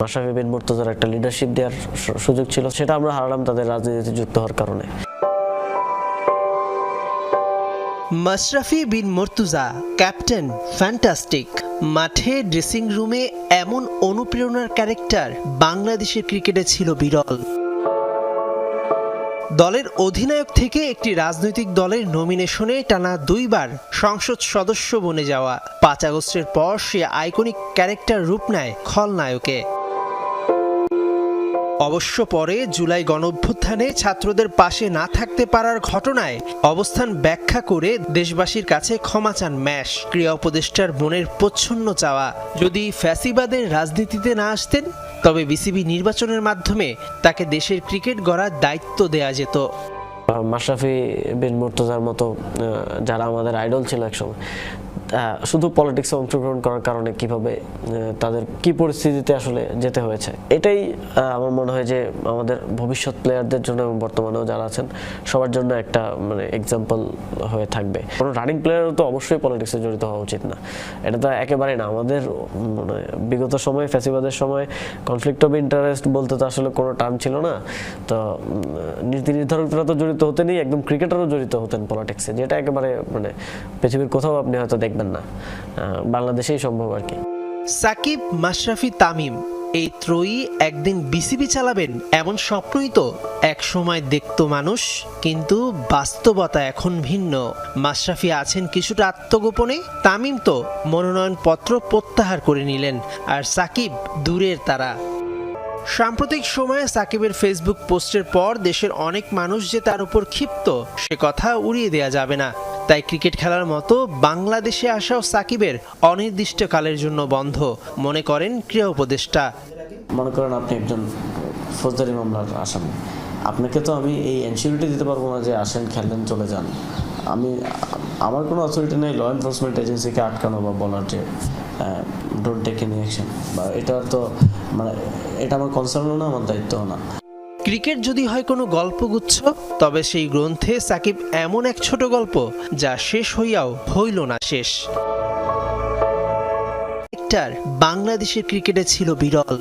মাশরাফি বিন মুর্তজার একটা লিডারশিপ দেওয়ার সুযোগ ছিল, সেটা আমরা হারালাম তাদের রাজনীতিতে যুক্ত হওয়ার কারণে। মাশরাফি বিন মুর্তজা ক্যাপ্টেন ফ্যান্টাস্টিক। মাঠে ড্রেসিং রুমে এমন অনুপ্রেরণার ক্যারেক্টার বাংলাদেশের ক্রিকেটে ছিল বিরল। দলের অধিনায়ক থেকে একটি রাজনৈতিক দলের নমিনেশনে টানা 2 বার সংসদ সদস্য বনে যাওয়া, 5 আগস্টের পর সে আইকনিক ক্যারেক্টার রূপ নেয় খলনায়কে। অবশ্য পরে জুলাই গণঅভ্যুত্থানে ছাত্রদের পাশে না থাকতে পারার ঘটনায় অবস্থান ব্যাখ্যা করে দেশবাসীর কাছে ক্ষমা চান ম্যাশ। ক্রীড়া উপদেষ্টার মনের প্রচ্ছন্ন চাওয়া, যদি ফ্যাসিবাদের রাজনীতিতে না আসতেন তবে বিসিবি নির্বাচনের মাধ্যমে তাকে দেশের ক্রিকেট গড়ার দায়িত্ব দেয়া যেত। মাশরাফি বিন মুর্তজার মতো যারা আমাদের আইডল ছিল একসময়, শুধু পলিটিক্সে অংশগ্রহণ করার কারণে কিভাবে তাদের কি পরিস্থিতিতে আসলে যেতে হয়েছে, এটাই আমার মনে হয় যে আমাদের ভবিষ্যৎ প্লেয়ারদের জন্য এবং বর্তমানেও যারা আছেন সবার জন্য একটা মানে এক্সাম্পল হয়ে থাকবে। কোনো রানিং প্লেয়ারও তো অবশ্যই পলিটিক্সে জড়িত হওয়া উচিত না, এটা তো একেবারেই না। আমাদের মানে বিগত সময়ে ফ্যাসিবাদের সময় কনফ্লিক্ট অফ ইন্টারেস্ট বলতে তো আসলে কোনো টার্ম ছিল না। তো নীতি নির্ধারকরা তো জড়িত হতেনই, একদম ক্রিকেটারও জড়িত হতেন পলিটিক্সে, যেটা একেবারে মানে পৃথিবীর কোথাও আপনি হয়তো দেখবেন না, বাংলাদেশেই সম্ভব আর কি। সাকিব, মাশরাফি, তামিম এই ত্রয়ী একদিন বিসিবি চালাবেন এমন স্বপ্নই তো এক সময় দেখত মানুষ, কিন্তু বাস্তবতা এখন ভিন্ন। মাশরাফি আছেন কিছুটা আত্মগোপনে, তামিম তো মনোনয়নপত্র প্রত্যাহার করে নিলেন, আর সাকিব দূরের তারা। সাম্প্রতিক সময়ে সাকিবের ফেসবুক পোস্টের পর দেশের অনেক মানুষ যে তার উপর ক্ষিপ্ত, সে কথা উড়িয়ে দেয়া যাবে না। তাই ক্রিকেট খেলার মতো বাংলাদেশে আসাও সাকিবের অনির্দিষ্টকালের জন্য বন্ধ মনে করেন ক্রীড়া উপদেষ্টা। মনে করেন আপনি একজন ফৌজদারি মামলার আসামি, আপনাকে তো আমি এই এনশিওরিটি দিতে পারবো না যে আসেন খেলেন চলে যান। আমার কোনো অথরিটি নেই ল এনফোর্সমেন্ট এজেন্সিকে আটকানো বা বলার যে ডোন্ট টেক এনি অ্যাকশন, বা এটা তো মানে এটা আমার কনসার্নও না, আমার দায়িত্বও না। ক্রিকেট যদি হয় কোনো গল্পগুচ্ছ, তবে সেই গ্রন্থে সাকিব এমন এক ছোট গল্প যা শেষ হইয়াও হইল না শেষ। বাংলাদেশের ক্রিকেটে ছিল বিরল।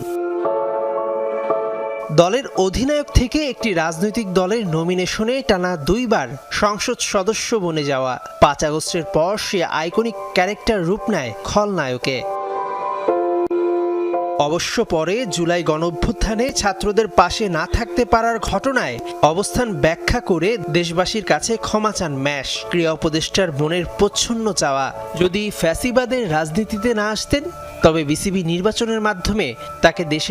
দলের অধিনায়ক থেকে একটি রাজনৈতিক দলের নমিনেশনে টানা 2 বার সংসদ সদস্য বনে যাওয়া, 5 আগস্টের পর সে আইকনিক ক্যারেক্টার রূপ নেয় খলনায়কে। অবশ্য পরে জুলাই গণঅভ্যুত্থানে ছাত্রদের পাশে না থাকতে পারার ঘটনায় অবস্থান ব্যাখ্যা করে দেশবাসীর কাছে ক্ষমা চান ম্যাশ। ক্রীড়া উপদেষ্টার মনের প্রচ্ছন্ন চাওয়া, যদি ফ্যাসিবাদের রাজনীতিতে না আসতেন তবে বিসিবি নির্বাচনের মাধ্যমে তাকে দেশে